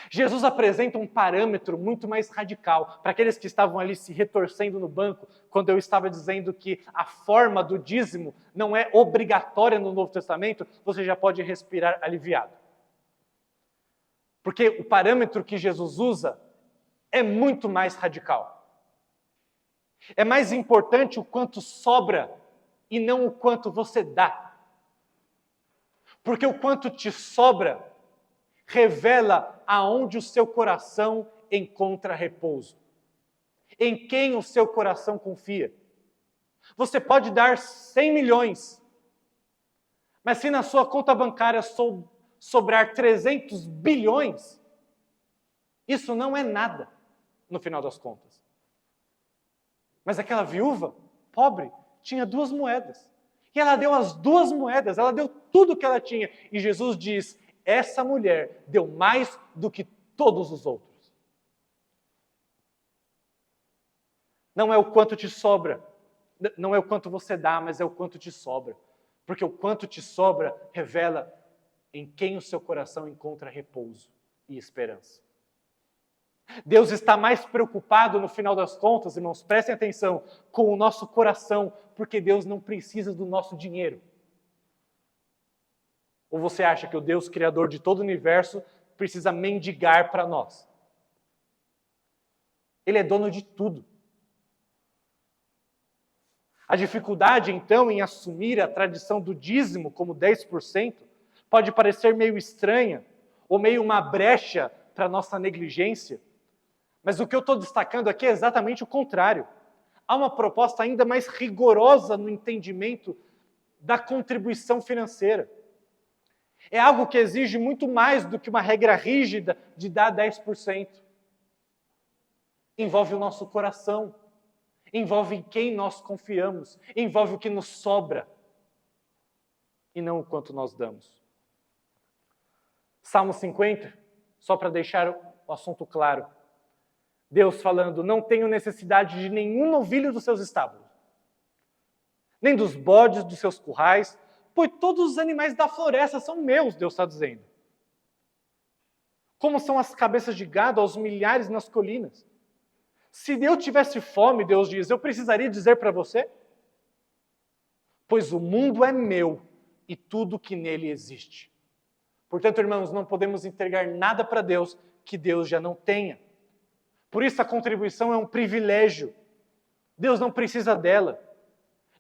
Jesus apresenta um parâmetro muito mais radical para aqueles que estavam ali se retorcendo no banco, quando eu estava dizendo que a forma do dízimo não é obrigatória no Novo Testamento, você já pode respirar aliviado. Porque o parâmetro que Jesus usa é muito mais radical. É mais importante o quanto sobra e não o quanto você dá. Porque o quanto te sobra revela aonde o seu coração encontra repouso. Em quem o seu coração confia. Você pode dar 100 milhões, mas se na sua conta bancária sobrar 300 bilhões, isso não é nada no final das contas. Mas aquela viúva, pobre, tinha 2 moedas. E ela deu as 2 moedas, ela deu tudo que ela tinha. E Jesus diz, essa mulher deu mais do que todos os outros. Não é o quanto te sobra, não é o quanto você dá, mas é o quanto te sobra. Porque o quanto te sobra revela em quem o seu coração encontra repouso e esperança. Deus está mais preocupado, no final das contas, irmãos, prestem atenção, com o nosso coração, porque Deus não precisa do nosso dinheiro. Ou você acha que o Deus criador de todo o universo precisa mendigar para nós? Ele é dono de tudo. A dificuldade, então, em assumir a tradição do dízimo como 10% pode parecer meio estranha, ou meio uma brecha para a nossa negligência. Mas o que eu estou destacando aqui é exatamente o contrário. Há uma proposta ainda mais rigorosa no entendimento da contribuição financeira. É algo que exige muito mais do que uma regra rígida de dar 10%. Envolve o nosso coração, envolve em quem nós confiamos, envolve o que nos sobra e não o quanto nós damos. Salmo 50, só para deixar o assunto claro. Deus falando, não tenho necessidade de nenhum novilho dos seus estábulos, nem dos bodes dos seus currais, pois todos os animais da floresta são meus, Deus está dizendo. Como são as cabeças de gado aos milhares nas colinas. Se eu tivesse fome, Deus diz, eu precisaria dizer para você? Pois o mundo é meu e tudo que nele existe. Portanto, irmãos, não podemos entregar nada para Deus que Deus já não tenha. Por isso a contribuição é um privilégio. Deus não precisa dela.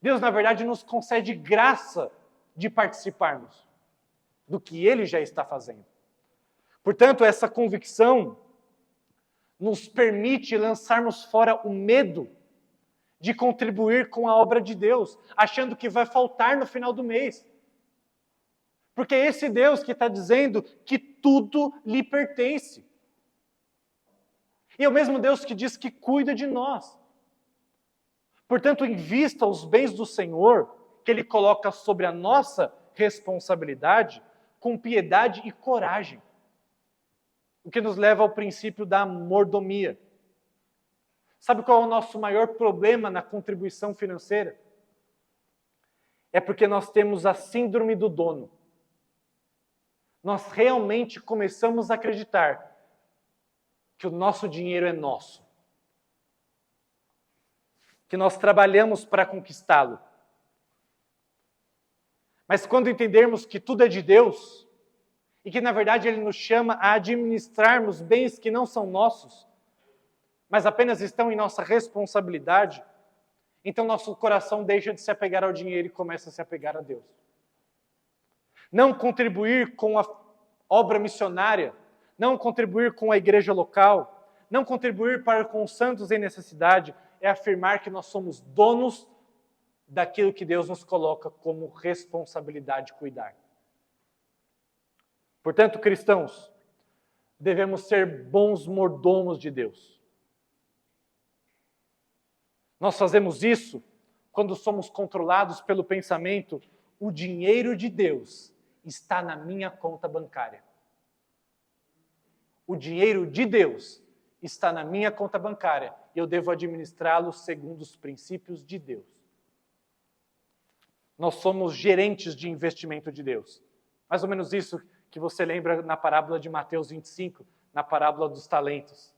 Deus, na verdade, nos concede graça de participarmos do que Ele já está fazendo. Portanto, essa convicção nos permite lançarmos fora o medo de contribuir com a obra de Deus, achando que vai faltar no final do mês. Porque é esse Deus que está dizendo que tudo lhe pertence. E é o mesmo Deus que diz que cuida de nós. Portanto, invista os bens do Senhor, que Ele coloca sobre a nossa responsabilidade, com piedade e coragem. O que nos leva ao princípio da mordomia. Sabe qual é o nosso maior problema na contribuição financeira? É porque nós temos a síndrome do dono. Nós realmente começamos a acreditar que o nosso dinheiro é nosso. Que nós trabalhamos para conquistá-lo. Mas quando entendermos que tudo é de Deus, e que, na verdade, Ele nos chama a administrarmos bens que não são nossos, mas apenas estão em nossa responsabilidade, então nosso coração deixa de se apegar ao dinheiro e começa a se apegar a Deus. Não contribuir com a obra missionária, não contribuir com a igreja local, não contribuir para com os santos em necessidade, é afirmar que nós somos donos daquilo que Deus nos coloca como responsabilidade de cuidar. Portanto, cristãos, devemos ser bons mordomos de Deus. Nós fazemos isso quando somos controlados pelo pensamento, o dinheiro de Deus está na minha conta bancária. O dinheiro de Deus está na minha conta bancária e eu devo administrá-lo segundo os princípios de Deus. Nós somos gerentes de investimento de Deus. Mais ou menos isso que você lembra na parábola de Mateus 25, na parábola dos talentos.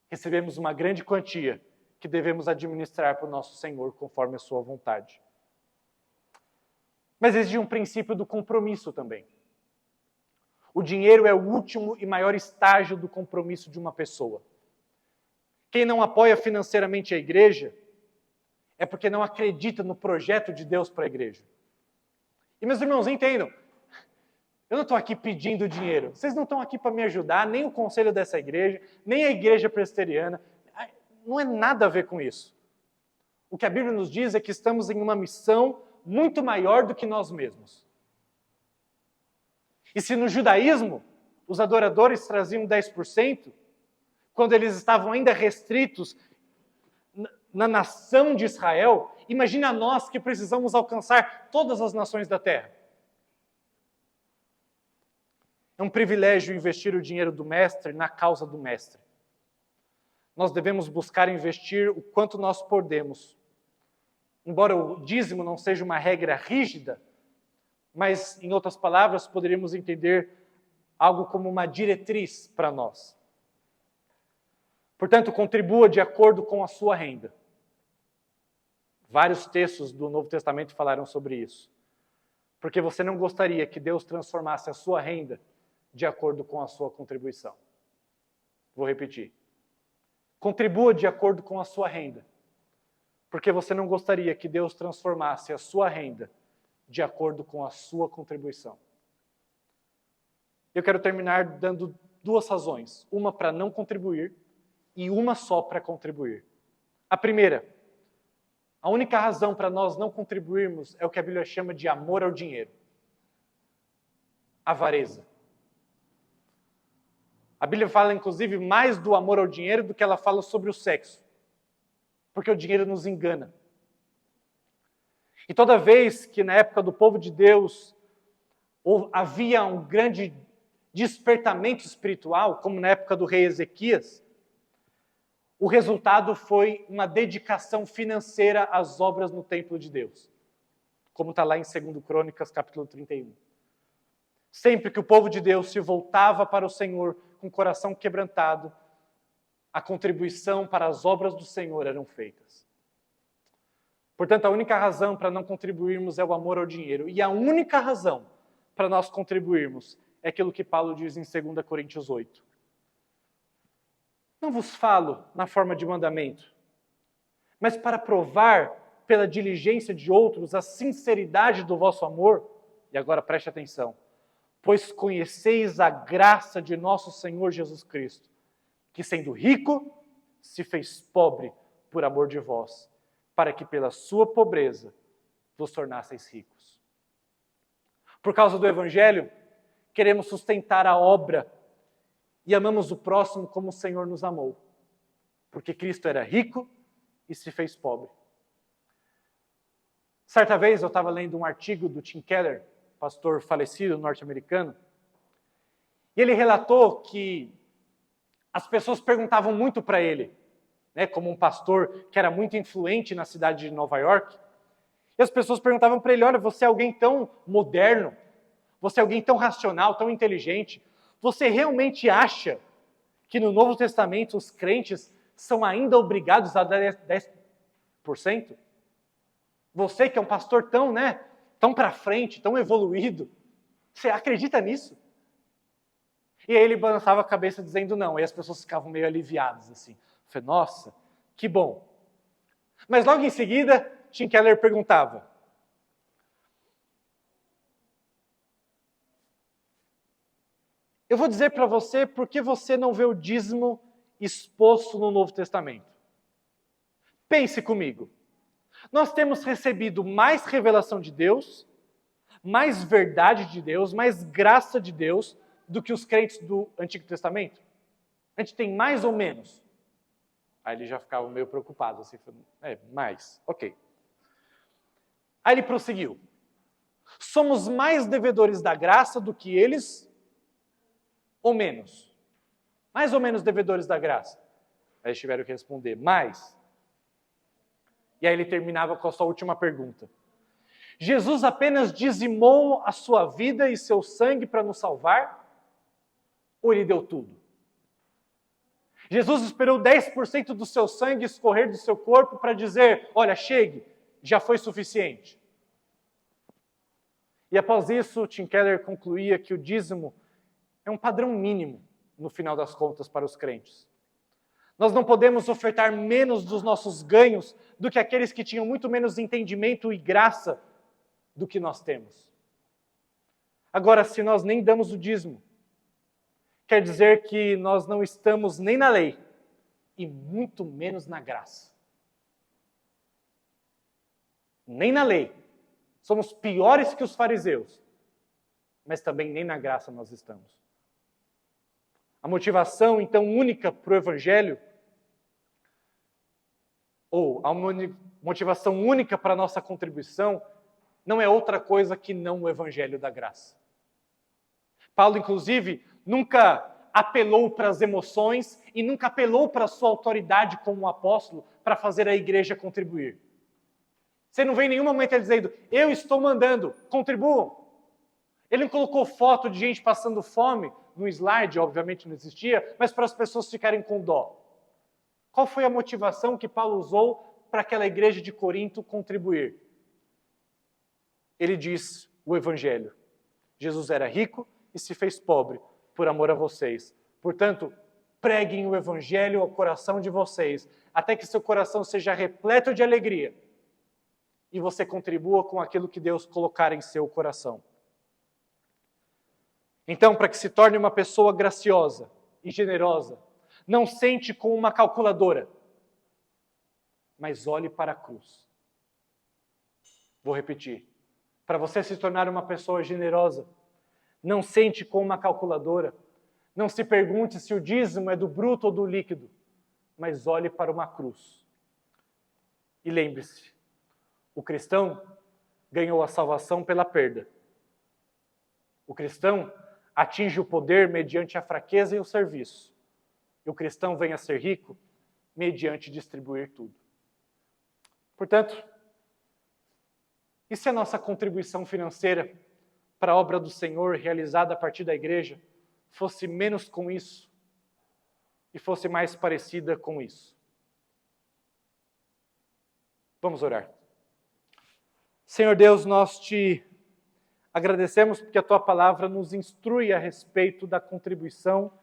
Recebemos uma grande quantia que devemos administrar para o nosso Senhor conforme a sua vontade. Mas existe um princípio do compromisso também. O dinheiro é o último e maior estágio do compromisso de uma pessoa. Quem não apoia financeiramente a igreja é porque não acredita no projeto de Deus para a igreja. E meus irmãos, entendam, eu não estou aqui pedindo dinheiro. Vocês não estão aqui para me ajudar, nem o conselho dessa igreja, nem a igreja presbiteriana. Não é nada a ver com isso. O que a Bíblia nos diz é que estamos em uma missão muito maior do que nós mesmos. E se no judaísmo os adoradores traziam 10%, quando eles estavam ainda restritos na nação de Israel, imagina nós que precisamos alcançar todas as nações da terra. É um privilégio investir o dinheiro do mestre na causa do mestre. Nós devemos buscar investir o quanto nós podemos. Embora o dízimo não seja uma regra rígida, mas, em outras palavras, poderíamos entender algo como uma diretriz para nós. Portanto, contribua de acordo com a sua renda. Vários textos do Novo Testamento falaram sobre isso. Porque você não gostaria que Deus transformasse a sua renda de acordo com a sua contribuição. Vou repetir. Contribua de acordo com a sua renda. Porque você não gostaria que Deus transformasse a sua renda de acordo com a sua contribuição. Eu quero terminar dando duas razões. Uma para não contribuir e uma só para contribuir. A primeira, a única razão para nós não contribuirmos é o que a Bíblia chama de amor ao dinheiro. Avareza. A Bíblia fala, inclusive, mais do amor ao dinheiro do que ela fala sobre o sexo. Porque o dinheiro nos engana. E toda vez que na época do povo de Deus havia um grande despertamento espiritual, como na época do rei Ezequias, o resultado foi uma dedicação financeira às obras no templo de Deus. Como está lá em 2 Crônicas, capítulo 31. Sempre que o povo de Deus se voltava para o Senhor com o coração quebrantado, a contribuição para as obras do Senhor eram feitas. Portanto, a única razão para não contribuirmos é o amor ao dinheiro. E a única razão para nós contribuirmos é aquilo que Paulo diz em 2 Coríntios 8. Não vos falo na forma de mandamento, mas para provar pela diligência de outros a sinceridade do vosso amor. E agora preste atenção. Pois conheceis a graça de nosso Senhor Jesus Cristo, que sendo rico, se fez pobre por amor de vós, para que pela sua pobreza vos tornasseis ricos. Por causa do Evangelho, queremos sustentar a obra e amamos o próximo como o Senhor nos amou, porque Cristo era rico e se fez pobre. Certa vez eu estava lendo um artigo do Tim Keller, pastor falecido norte-americano, e ele relatou que as pessoas perguntavam muito para ele, como um pastor que era muito influente na cidade de Nova York, e as pessoas perguntavam para ele, olha, você é alguém tão moderno, você é alguém tão racional, tão inteligente, você realmente acha que no Novo Testamento os crentes são ainda obrigados a dar 10%? Você que é um pastor tão para frente, tão evoluído, você acredita nisso? E aí ele balançava a cabeça dizendo não, e as pessoas ficavam meio aliviadas assim. Eu falei, nossa, que bom. Mas logo em seguida, Tim Keller perguntava, eu vou dizer para você por que você não vê o dízimo exposto no Novo Testamento. Pense comigo. Nós temos recebido mais revelação de Deus, mais verdade de Deus, mais graça de Deus do que os crentes do Antigo Testamento? A gente tem mais ou menos? Aí ele já ficava meio preocupado, assim, mais, ok. Aí ele prosseguiu. Somos mais devedores da graça do que eles ou menos? Mais ou menos devedores da graça? Aí eles tiveram que responder, mais. E aí ele terminava com a sua última pergunta. Jesus apenas dizimou a sua vida e seu sangue para nos salvar? Ou ele deu tudo? Jesus esperou 10% do seu sangue escorrer do seu corpo para dizer, olha, chegue, já foi suficiente. E após isso, Tim Keller concluía que o dízimo é um padrão mínimo, no final das contas, para os crentes. Nós não podemos ofertar menos dos nossos ganhos do que aqueles que tinham muito menos entendimento e graça do que nós temos. Agora, se nós nem damos o dízimo, quer dizer que nós não estamos nem na lei e muito menos na graça. Nem na lei. Somos piores que os fariseus. mas também nem na graça nós estamos. A motivação, então, única para o Evangelho, ou a motivação única para a nossa contribuição, não é outra coisa que não o Evangelho da graça. Paulo, inclusive, nunca apelou para as emoções e nunca apelou para a sua autoridade como apóstolo para fazer a igreja contribuir. Você não vê em nenhum momento ele dizendo, eu estou mandando, contribuam. Ele não colocou foto de gente passando fome no slide, obviamente não existia, mas para as pessoas ficarem com dó. Qual foi a motivação que Paulo usou para aquela igreja de Corinto contribuir? Ele diz o Evangelho. Jesus era rico e se fez pobre por amor a vocês. Portanto, preguem o Evangelho ao coração de vocês, até que seu coração seja repleto de alegria e você contribua com aquilo que Deus colocar em seu coração. Então, para que se torne uma pessoa graciosa e generosa, não sente com uma calculadora, mas olhe para a cruz. Vou repetir. Para você se tornar uma pessoa generosa, não sente com uma calculadora, não se pergunte se o dízimo é do bruto ou do líquido, mas olhe para uma cruz. E lembre-se, o cristão ganhou a salvação pela perda. O cristão atinge o poder mediante a fraqueza e o serviço. E o cristão vem a ser rico mediante distribuir tudo. Portanto, e se a nossa contribuição financeira para a obra do Senhor realizada a partir da igreja fosse menos com isso e fosse mais parecida com isso? Vamos orar. Senhor Deus, nós te agradecemos porque a Tua palavra nos instrui a respeito da contribuição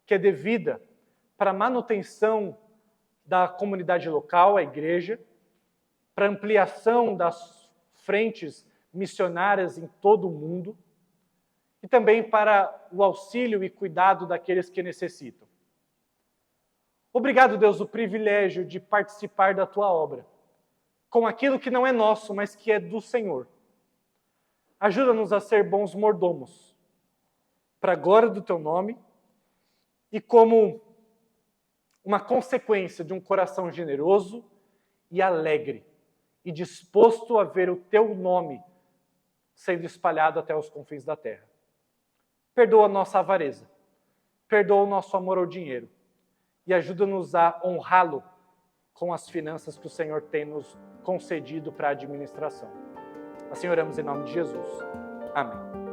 que é devida para a manutenção da comunidade local, a igreja, para a ampliação das frentes missionárias em todo o mundo e também para o auxílio e cuidado daqueles que necessitam. Obrigado, Deus, o privilégio de participar da Tua obra, com aquilo que não é nosso, mas que é do Senhor. Ajuda-nos a ser bons mordomos, para a glória do Teu nome e como uma consequência de um coração generoso e alegre e disposto a ver o Teu nome sendo espalhado até os confins da terra. Perdoa a nossa avareza, perdoa o nosso amor ao dinheiro e ajuda-nos a honrá-lo com as finanças que o Senhor tem nos concedido para a administração. Assim oramos em nome de Jesus. Amém.